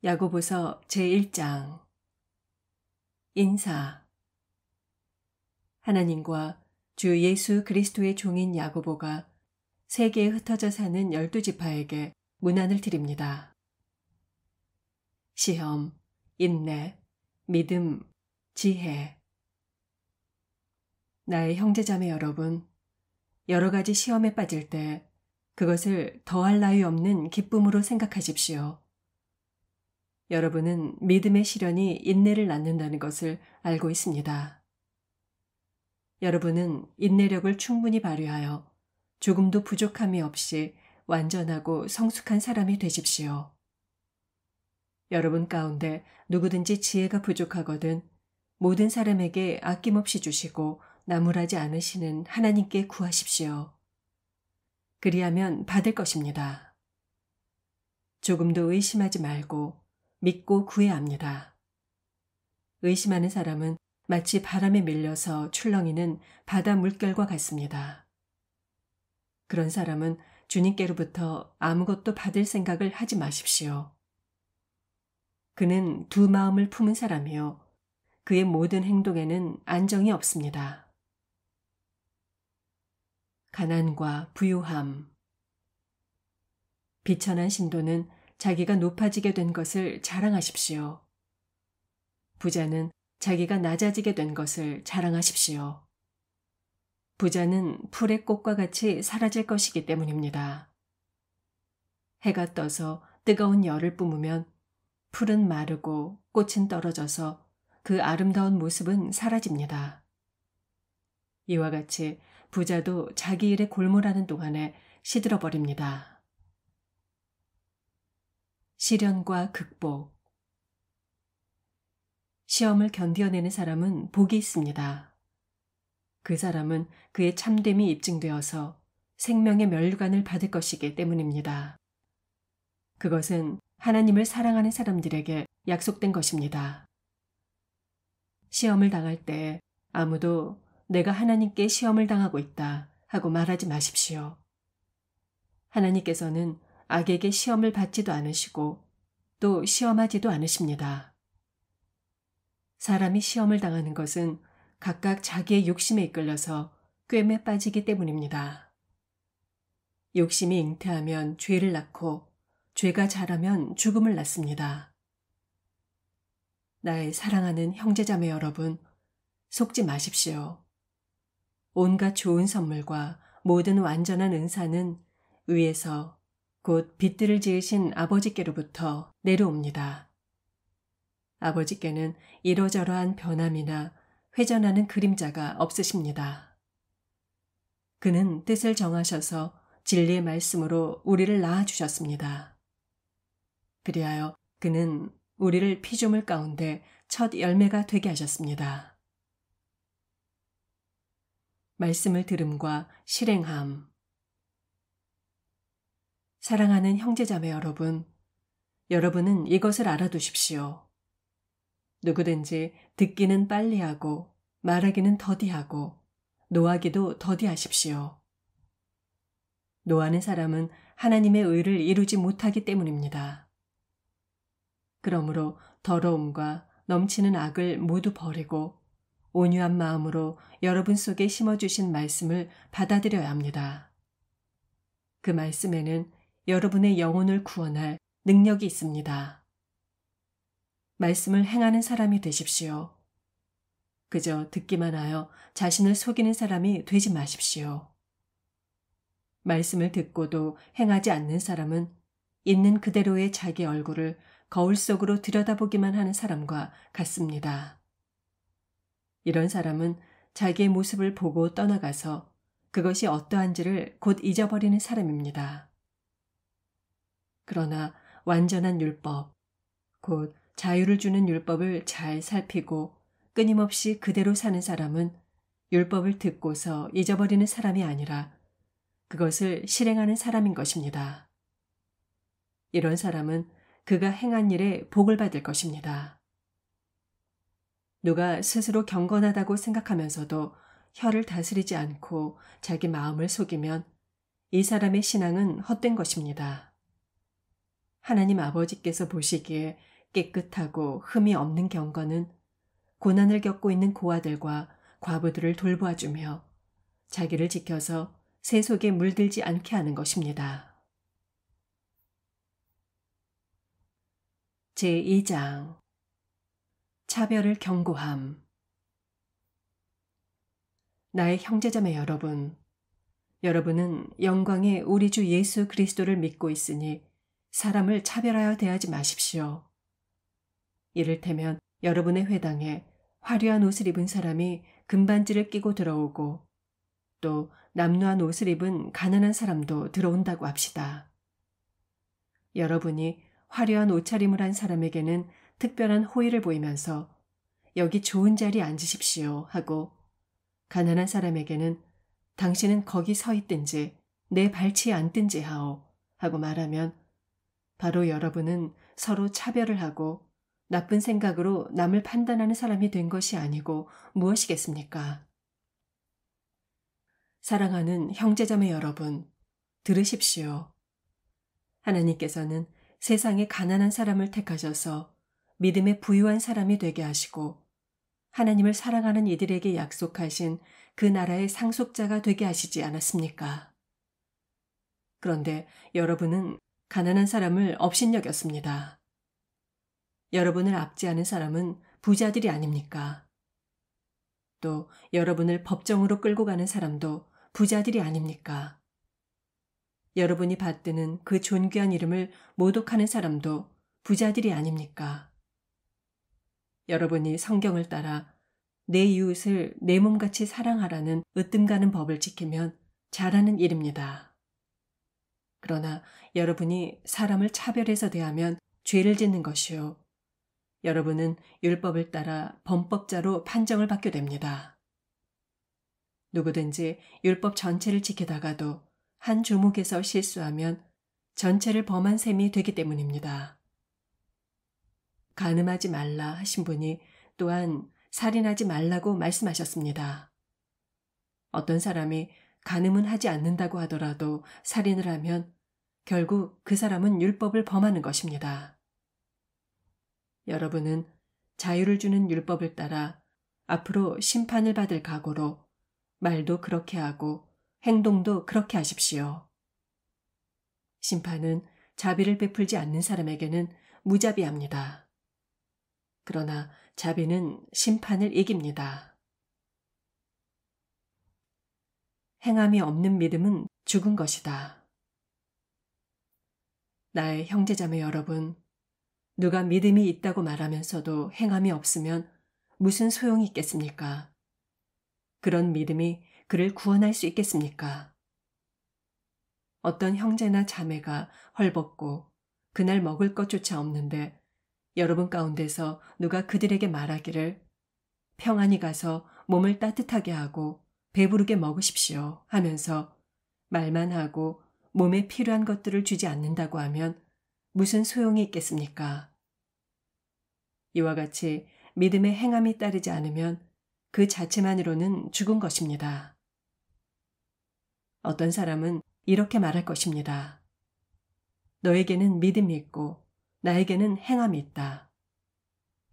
야고보서 제1장 인사. 하나님과 주 예수 그리스도의 종인 야고보가 세계에 흩어져 사는 12지파에게 문안을 드립니다. 시험, 인내, 믿음, 지혜. 나의 형제자매 여러분, 여러 가지 시험에 빠질 때 그것을 더할 나위 없는 기쁨으로 생각하십시오. 여러분은 믿음의 시련이 인내를 낳는다는 것을 알고 있습니다. 여러분은 인내력을 충분히 발휘하여 조금도 부족함이 없이 완전하고 성숙한 사람이 되십시오. 여러분 가운데 누구든지 지혜가 부족하거든 모든 사람에게 아낌없이 주시고 나무라지 않으시는 하나님께 구하십시오. 그리하면 받을 것입니다. 조금도 의심하지 말고 믿고 구해야 합니다. 의심하는 사람은 마치 바람에 밀려서 출렁이는 바다 물결과 같습니다. 그런 사람은 주님께로부터 아무것도 받을 생각을 하지 마십시오. 그는 두 마음을 품은 사람이요. 그의 모든 행동에는 안정이 없습니다. 가난과 부유함. 비천한 신도는 자기가 높아지게 된 것을 자랑하십시오. 부자는 자기가 낮아지게 된 것을 자랑하십시오. 부자는 풀의 꽃과 같이 사라질 것이기 때문입니다. 해가 떠서 뜨거운 열을 뿜으면 풀은 마르고 꽃은 떨어져서 그 아름다운 모습은 사라집니다. 이와 같이 부자도 자기 일에 골몰하는 동안에 시들어버립니다. 시련과 극복. 시험을 견뎌내는 사람은 복이 있습니다. 그 사람은 그의 참됨이 입증되어서 생명의 면류관을 받을 것이기 때문입니다. 그것은 하나님을 사랑하는 사람들에게 약속된 것입니다. 시험을 당할 때 아무도 내가 하나님께 시험을 당하고 있다 하고 말하지 마십시오. 하나님께서는 악에게 시험을 받지도 않으시고 또 시험하지도 않으십니다. 사람이 시험을 당하는 것은 각각 자기의 욕심에 이끌려서 꿰매 빠지기 때문입니다. 욕심이 잉태하면 죄를 낳고 죄가 자라면 죽음을 낳습니다. 나의 사랑하는 형제자매 여러분, 속지 마십시오. 온갖 좋은 선물과 모든 완전한 은사는 위에서 곧 빛들을 지으신 아버지께로부터 내려옵니다. 아버지께는 이러저러한 변함이나 회전하는 그림자가 없으십니다. 그는 뜻을 정하셔서 진리의 말씀으로 우리를 낳아주셨습니다. 그리하여 그는 우리를 피조물 가운데 첫 열매가 되게 하셨습니다. 말씀을 들음과 실행함. 사랑하는 형제자매 여러분, 여러분은 이것을 알아두십시오. 누구든지 듣기는 빨리 하고 말하기는 더디하고 노하기도 더디하십시오. 노하는 사람은 하나님의 의를 이루지 못하기 때문입니다. 그러므로 더러움과 넘치는 악을 모두 버리고 온유한 마음으로 여러분 속에 심어주신 말씀을 받아들여야 합니다. 그 말씀에는 여러분의 영혼을 구원할 능력이 있습니다. 말씀을 행하는 사람이 되십시오. 그저 듣기만 하여 자신을 속이는 사람이 되지 마십시오. 말씀을 듣고도 행하지 않는 사람은 있는 그대로의 자기 얼굴을 거울 속으로 들여다보기만 하는 사람과 같습니다. 이런 사람은 자기의 모습을 보고 떠나가서 그것이 어떠한지를 곧 잊어버리는 사람입니다. 그러나 완전한 율법, 곧 자유를 주는 율법을 잘 살피고 끊임없이 그대로 사는 사람은 율법을 듣고서 잊어버리는 사람이 아니라 그것을 실행하는 사람인 것입니다. 이런 사람은 그가 행한 일에 복을 받을 것입니다. 누가 스스로 경건하다고 생각하면서도 혀를 다스리지 않고 자기 마음을 속이면 이 사람의 신앙은 헛된 것입니다. 하나님 아버지께서 보시기에 깨끗하고 흠이 없는 경건은 고난을 겪고 있는 고아들과 과부들을 돌보아주며 자기를 지켜서 새 속에 물들지 않게 하는 것입니다. 제2장 차별을 경고함. 나의 형제자매 여러분, 여러분은 영광의 우리 주 예수 그리스도를 믿고 있으니 사람을 차별하여 대하지 마십시오. 이를테면 여러분의 회당에 화려한 옷을 입은 사람이 금반지를 끼고 들어오고 또 남루한 옷을 입은 가난한 사람도 들어온다고 합시다. 여러분이 화려한 옷차림을 한 사람에게는 특별한 호의를 보이면서 여기 좋은 자리에 앉으십시오 하고 가난한 사람에게는 당신은 거기 서 있든지 내 발치에 앉든지 하오 하고 말하면 바로 여러분은 서로 차별을 하고 나쁜 생각으로 남을 판단하는 사람이 된 것이 아니고 무엇이겠습니까? 사랑하는 형제자매 여러분, 들으십시오. 하나님께서는 세상에 가난한 사람을 택하셔서 믿음에 부유한 사람이 되게 하시고 하나님을 사랑하는 이들에게 약속하신 그 나라의 상속자가 되게 하시지 않았습니까? 그런데 여러분은 가난한 사람을 업신여겼습니다. 여러분을 압제하는 사람은 부자들이 아닙니까? 또 여러분을 법정으로 끌고 가는 사람도 부자들이 아닙니까? 여러분이 받드는 그 존귀한 이름을 모독하는 사람도 부자들이 아닙니까? 여러분이 성경을 따라 내 이웃을 내 몸같이 사랑하라는 으뜸가는 법을 지키면 잘하는 일입니다. 그러나 여러분이 사람을 차별해서 대하면 죄를 짓는 것이요. 여러분은 율법을 따라 범법자로 판정을 받게 됩니다. 누구든지 율법 전체를 지키다가도 한 조목에서 실수하면 전체를 범한 셈이 되기 때문입니다. 간음하지 말라 하신 분이 또한 살인하지 말라고 말씀하셨습니다. 어떤 사람이 간음은 하지 않는다고 하더라도 살인을 하면 결국 그 사람은 율법을 범하는 것입니다. 여러분은 자유를 주는 율법을 따라 앞으로 심판을 받을 각오로 말도 그렇게 하고 행동도 그렇게 하십시오. 심판은 자비를 베풀지 않는 사람에게는 무자비합니다. 그러나 자비는 심판을 이깁니다. 행함이 없는 믿음은 죽은 것이다. 나의 형제자매 여러분, 누가 믿음이 있다고 말하면서도 행함이 없으면 무슨 소용이 있겠습니까? 그런 믿음이 그를 구원할 수 있겠습니까? 어떤 형제나 자매가 헐벗고 그날 먹을 것조차 없는데 여러분 가운데서 누가 그들에게 말하기를 평안히 가서 몸을 따뜻하게 하고 배부르게 먹으십시오 하면서 말만 하고 몸에 필요한 것들을 주지 않는다고 하면 무슨 소용이 있겠습니까? 이와 같이 믿음의 행함이 따르지 않으면 그 자체만으로는 죽은 것입니다. 어떤 사람은 이렇게 말할 것입니다. 너에게는 믿음이 있고 나에게는 행함이 있다.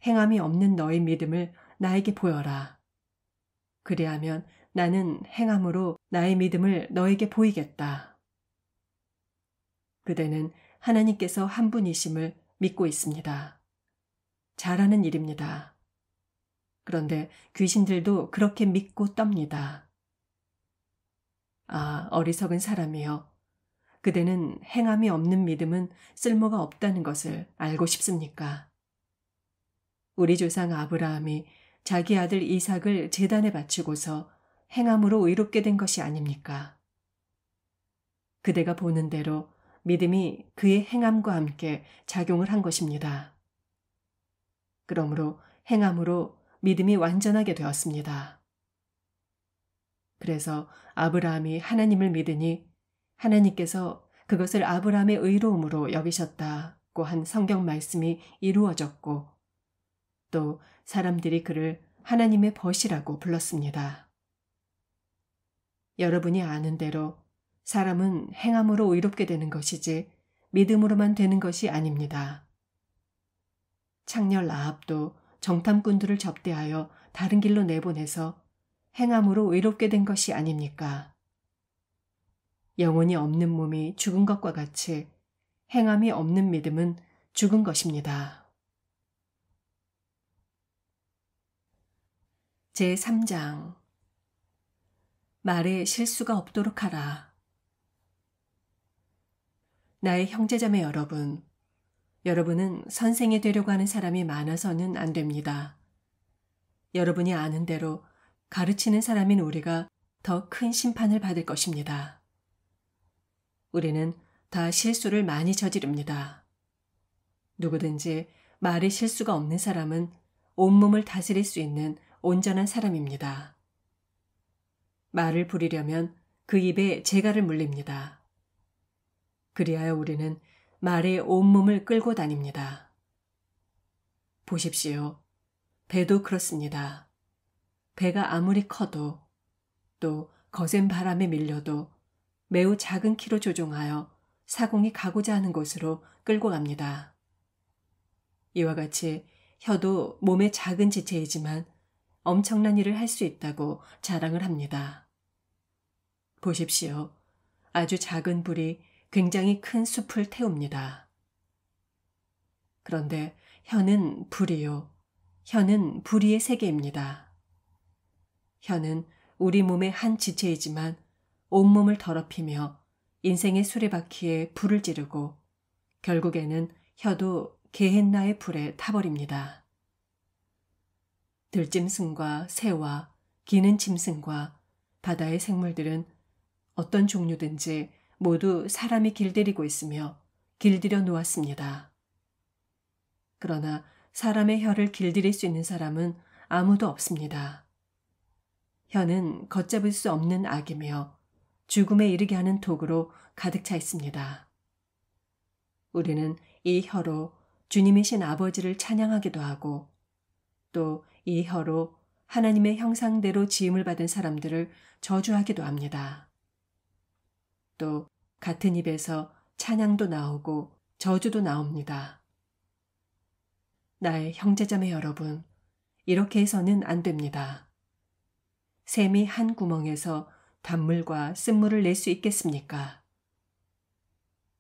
행함이 없는 너의 믿음을 나에게 보여라. 그리하면 나는 행함으로 나의 믿음을 너에게 보이겠다. 그대는 하나님께서 한 분이심을 믿고 있습니다. 잘하는 일입니다. 그런데 귀신들도 그렇게 믿고 떱니다. 아, 어리석은 사람이여. 그대는 행함이 없는 믿음은 쓸모가 없다는 것을 알고 싶습니까? 우리 조상 아브라함이 자기 아들 이삭을 제단에 바치고서 행함으로 의롭게 된 것이 아닙니까? 그대가 보는 대로 믿음이 그의 행함과 함께 작용을 한 것입니다. 그러므로 행함으로 믿음이 완전하게 되었습니다. 그래서 아브라함이 하나님을 믿으니 하나님께서 그것을 아브라함의 의로움으로 여기셨다고 한 성경 말씀이 이루어졌고 또 사람들이 그를 하나님의 벗이라고 불렀습니다. 여러분이 아는 대로 사람은 행함으로 의롭게 되는 것이지 믿음으로만 되는 것이 아닙니다. 창녀 라합도 정탐꾼들을 접대하여 다른 길로 내보내서 행함으로 외롭게 된 것이 아닙니까? 영혼이 없는 몸이 죽은 것과 같이 행함이 없는 믿음은 죽은 것입니다. 제3장 말에 실수가 없도록 하라. 나의 형제자매 여러분, 여러분은 선생이 되려고 하는 사람이 많아서는 안 됩니다. 여러분이 아는 대로 가르치는 사람인 우리가 더 큰 심판을 받을 것입니다. 우리는 다 실수를 많이 저지릅니다. 누구든지 말에 실수가 없는 사람은 온몸을 다스릴 수 있는 온전한 사람입니다. 말을 부리려면 그 입에 재갈을 물립니다. 그리하여 우리는 말에 온몸을 끌고 다닙니다. 보십시오. 배도 그렇습니다. 배가 아무리 커도 또 거센 바람에 밀려도 매우 작은 키로 조종하여 사공이 가고자 하는 곳으로 끌고 갑니다. 이와 같이 혀도 몸의 작은 지체이지만 엄청난 일을 할 수 있다고 자랑을 합니다. 보십시오. 아주 작은 불이 굉장히 큰 숲을 태웁니다. 그런데 혀는 불이요. 혀는 불의의 세계입니다. 혀는 우리 몸의 한 지체이지만 온몸을 더럽히며 인생의 수레바퀴에 불을 지르고 결국에는 혀도 게헨나의 불에 타버립니다. 들짐승과 새와 기는 짐승과 바다의 생물들은 어떤 종류든지 모두 사람이 길들이고 있으며 길들여 놓았습니다. 그러나 사람의 혀를 길들일 수 있는 사람은 아무도 없습니다. 혀는 걷잡을 수 없는 악이며 죽음에 이르게 하는 독으로 가득 차 있습니다. 우리는 이 혀로 주님이신 아버지를 찬양하기도 하고 또 이 혀로 하나님의 형상대로 지음을 받은 사람들을 저주하기도 합니다. 또 같은 입에서 찬양도 나오고 저주도 나옵니다. 나의 형제자매 여러분, 이렇게 해서는 안 됩니다. 샘이 한 구멍에서 단물과 쓴물을 낼 수 있겠습니까?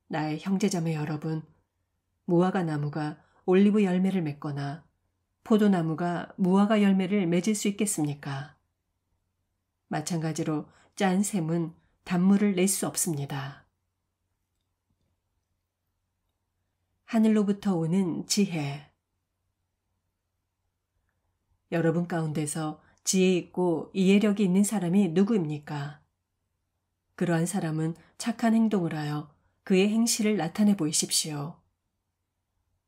나의 형제자매 여러분, 무화과 나무가 올리브 열매를 맺거나 포도나무가 무화과 열매를 맺을 수 있겠습니까? 마찬가지로 짠 샘은 단물을 낼 수 없습니다. 하늘로부터 오는 지혜. 여러분 가운데서 지혜 있고 이해력이 있는 사람이 누구입니까? 그러한 사람은 착한 행동을 하여 그의 행실을 나타내 보이십시오.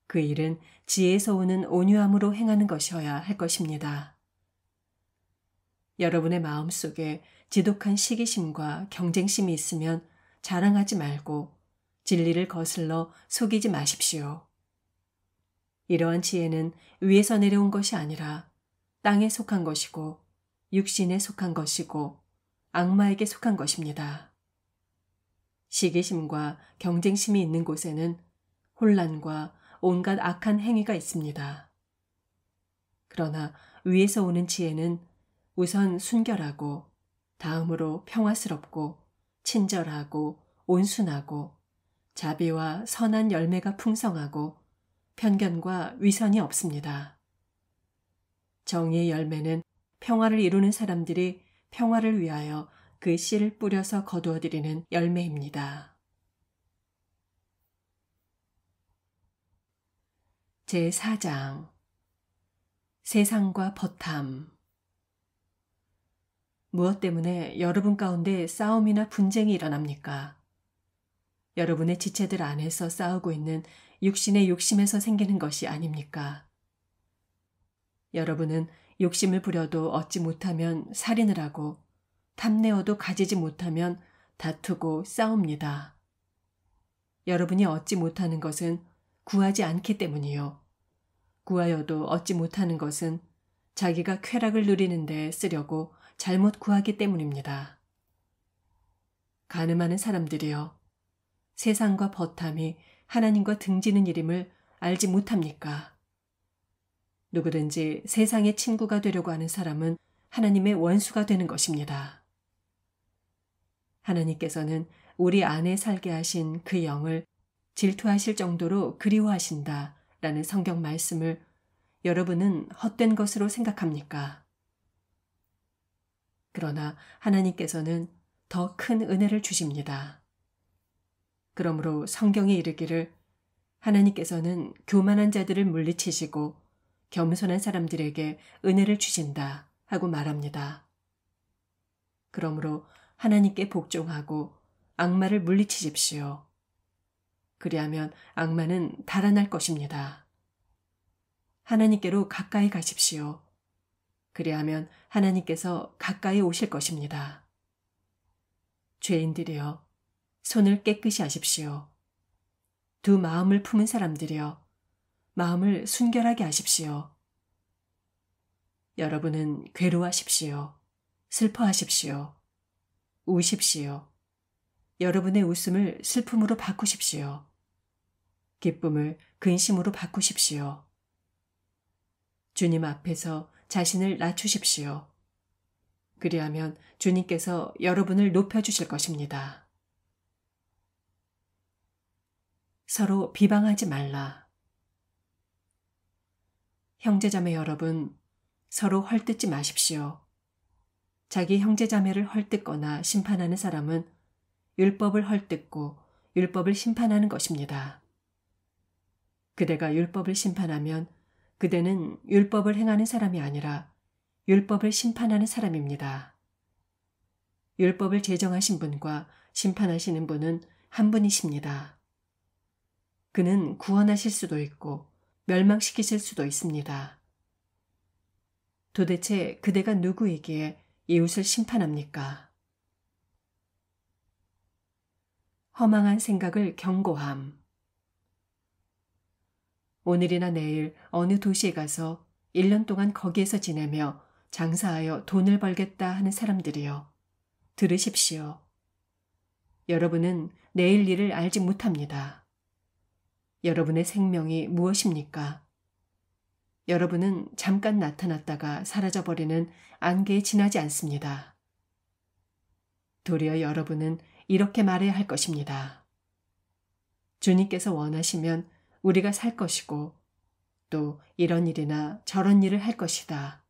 그 일은 지혜에서 오는 온유함으로 행하는 것이어야 할 것입니다. 여러분의 마음속에 지독한 시기심과 경쟁심이 있으면 자랑하지 말고 진리를 거슬러 속이지 마십시오. 이러한 지혜는 위에서 내려온 것이 아니라 땅에 속한 것이고 육신에 속한 것이고 악마에게 속한 것입니다. 시기심과 경쟁심이 있는 곳에는 혼란과 온갖 악한 행위가 있습니다. 그러나 위에서 오는 지혜는 우선 순결하고 다음으로 평화스럽고 친절하고 온순하고 자비와 선한 열매가 풍성하고 편견과 위선이 없습니다. 정의의 열매는 평화를 이루는 사람들이 평화를 위하여 그 씨를 뿌려서 거두어들이는 열매입니다. 제4장 세상과 버탐. 무엇 때문에 여러분 가운데 싸움이나 분쟁이 일어납니까? 여러분의 지체들 안에서 싸우고 있는 육신의 욕심에서 생기는 것이 아닙니까? 여러분은 욕심을 부려도 얻지 못하면 살인을 하고 탐내어도 가지지 못하면 다투고 싸웁니다. 여러분이 얻지 못하는 것은 구하지 않기 때문이요. 구하여도 얻지 못하는 것은 자기가 쾌락을 누리는 데 쓰려고 잘못 구하기 때문입니다. 간음하는 사람들이여, 세상과 버탐이 하나님과 등지는 일임을 알지 못합니까? 누구든지 세상의 친구가 되려고 하는 사람은 하나님의 원수가 되는 것입니다. 하나님께서는 우리 안에 살게 하신 그 영을 질투하실 정도로 그리워하신다 라는 성경 말씀을 여러분은 헛된 것으로 생각합니까? 그러나 하나님께서는 더 큰 은혜를 주십니다. 그러므로 성경에 이르기를 하나님께서는 교만한 자들을 물리치시고 겸손한 사람들에게 은혜를 주신다 하고 말합니다. 그러므로 하나님께 복종하고 악마를 물리치십시오. 그리하면 악마는 달아날 것입니다. 하나님께로 가까이 가십시오. 그리하면 하나님께서 가까이 오실 것입니다. 죄인들이여, 손을 깨끗이 하십시오. 두 마음을 품은 사람들이여, 마음을 순결하게 하십시오. 여러분은 괴로워하십시오. 슬퍼하십시오. 우십시오. 여러분의 웃음을 슬픔으로 바꾸십시오. 기쁨을 근심으로 바꾸십시오. 주님 앞에서 자신을 낮추십시오. 그리하면 주님께서 여러분을 높여주실 것입니다. 서로 비방하지 말라. 형제자매 여러분, 서로 헐뜯지 마십시오. 자기 형제자매를 헐뜯거나 심판하는 사람은 율법을 헐뜯고 율법을 심판하는 것입니다. 그대가 율법을 심판하면 그대는 율법을 행하는 사람이 아니라 율법을 심판하는 사람입니다. 율법을 제정하신 분과 심판하시는 분은 한 분이십니다. 그는 구원하실 수도 있고 멸망시키실 수도 있습니다. 도대체 그대가 누구이기에 이웃을 심판합니까? 허망한 생각을 경고함. 오늘이나 내일 어느 도시에 가서 1년 동안 거기에서 지내며 장사하여 돈을 벌겠다 하는 사람들이여, 들으십시오. 여러분은 내일 일을 알지 못합니다. 여러분의 생명이 무엇입니까? 여러분은 잠깐 나타났다가 사라져버리는 안개에 지나지 않습니다. 도리어 여러분은 이렇게 말해야 할 것입니다. 주님께서 원하시면 우리가 살 것이고 또 이런 일이나 저런 일을 할 것이다.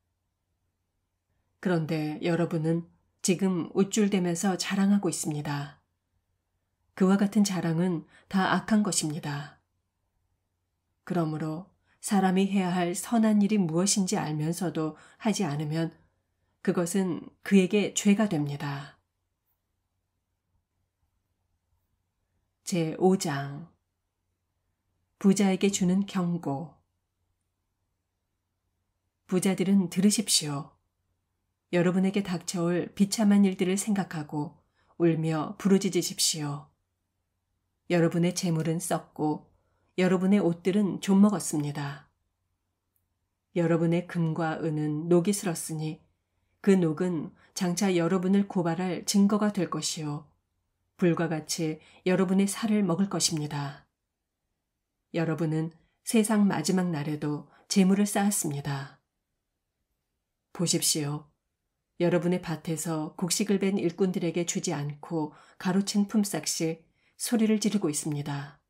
그런데 여러분은 지금 우쭐대면서 자랑하고 있습니다. 그와 같은 자랑은 다 악한 것입니다. 그러므로 사람이 해야 할 선한 일이 무엇인지 알면서도 하지 않으면 그것은 그에게 죄가 됩니다. 제5장 부자에게 주는 경고. 부자들은 들으십시오. 여러분에게 닥쳐올 비참한 일들을 생각하고 울며 부르짖으십시오. 여러분의 재물은 썩고 여러분의 옷들은 좀먹었습니다. 여러분의 금과 은은 녹이 슬었으니 그 녹은 장차 여러분을 고발할 증거가 될 것이요 불과 같이 여러분의 살을 먹을 것입니다. 여러분은 세상 마지막 날에도 재물을 쌓았습니다. 보십시오. 여러분의 밭에서 곡식을 벤 일꾼들에게 주지 않고 가로챈 품삯이 소리를 지르고 있습니다.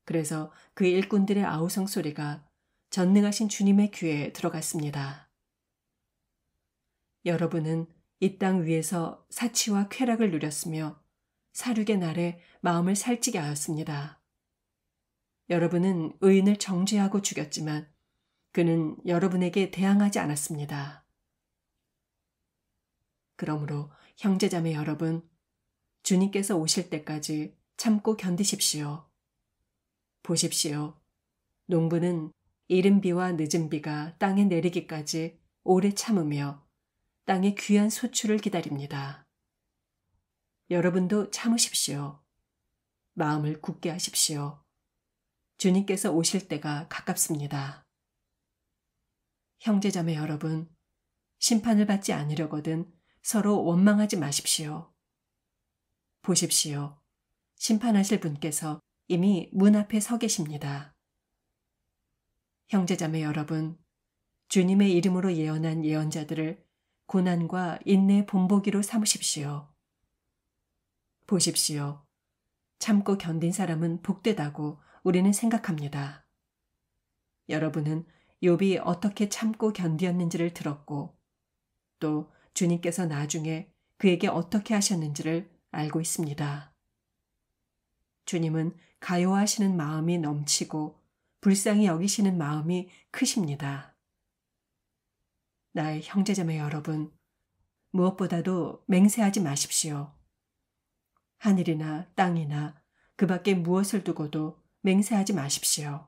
그래서 그 일꾼들의 아우성 소리가 전능하신 주님의 귀에 들어갔습니다. 여러분은 이 땅 위에서 사치와 쾌락을 누렸으며 사륙의 날에 마음을 살찌게 하였습니다. 여러분은 의인을 정죄하고 죽였지만 그는 여러분에게 대항하지 않았습니다. 그러므로 형제자매 여러분, 주님께서 오실 때까지 참고 견디십시오. 보십시오. 농부는 이른 비와 늦은 비가 땅에 내리기까지 오래 참으며 땅의 귀한 소출을 기다립니다. 여러분도 참으십시오. 마음을 굳게 하십시오. 주님께서 오실 때가 가깝습니다. 형제자매 여러분, 심판을 받지 않으려거든 서로 원망하지 마십시오. 보십시오. 심판하실 분께서 이미 문 앞에 서 계십니다. 형제자매 여러분, 주님의 이름으로 예언한 예언자들을 고난과 인내의 본보기로 삼으십시오. 보십시오. 참고 견딘 사람은 복되다고 우리는 생각합니다. 여러분은 욥이 어떻게 참고 견디었는지를 들었고 또 주님께서 나중에 그에게 어떻게 하셨는지를 알고 있습니다. 주님은 가요하시는 마음이 넘치고 불쌍히 여기시는 마음이 크십니다. 나의 형제자매 여러분, 무엇보다도 맹세하지 마십시오. 하늘이나 땅이나 그 밖에 무엇을 두고도 맹세하지 마십시오.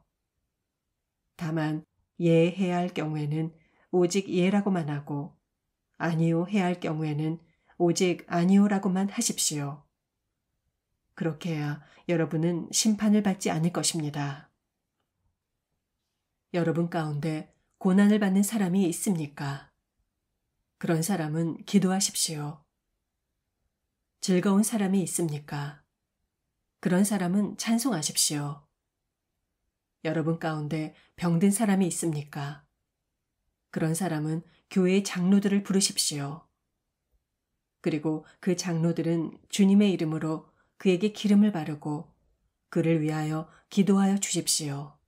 다만 예해야 할 경우에는 오직 예라고만 하고 아니요 해야 할 경우에는 오직 아니요라고만 하십시오. 그렇게 해야 여러분은 심판을 받지 않을 것입니다. 여러분 가운데 고난을 받는 사람이 있습니까? 그런 사람은 기도하십시오. 즐거운 사람이 있습니까? 그런 사람은 찬송하십시오. 여러분 가운데 병든 사람이 있습니까? 그런 사람은 교회의 장로들을 부르십시오. 그리고 그 장로들은 주님의 이름으로 그에게 기름을 바르고 그를 위하여 기도하여 주십시오.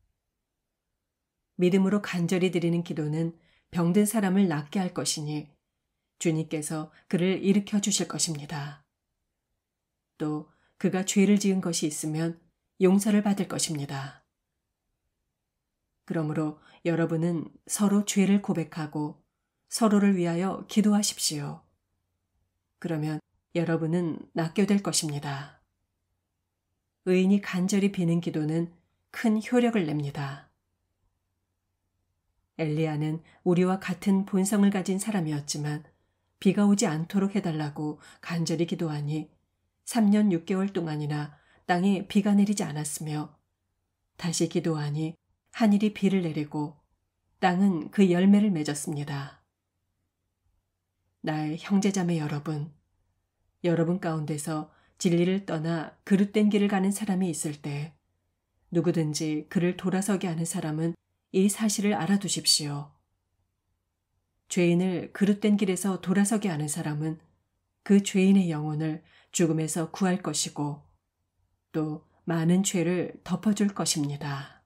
믿음으로 간절히 드리는 기도는 병든 사람을 낫게 할 것이니 주님께서 그를 일으켜 주실 것입니다. 또 그가 죄를 지은 것이 있으면 용서를 받을 것입니다. 그러므로 여러분은 서로 죄를 고백하고 서로를 위하여 기도하십시오. 그러면 여러분은 낫게 될 것입니다. 의인이 간절히 비는 기도는 큰 효력을 냅니다. 엘리야는 우리와 같은 본성을 가진 사람이었지만 비가 오지 않도록 해달라고 간절히 기도하니 3년 6개월 동안이나 땅에 비가 내리지 않았으며 다시 기도하니 하늘이 비를 내리고 땅은 그 열매를 맺었습니다. 나의 형제자매 여러분, 여러분 가운데서 진리를 떠나 그릇된 길을 가는 사람이 있을 때 누구든지 그를 돌아서게 하는 사람은 이 사실을 알아두십시오. 죄인을 그릇된 길에서 돌아서게 하는 사람은 그 죄인의 영혼을 죽음에서 구할 것이고 또 많은 죄를 덮어줄 것입니다.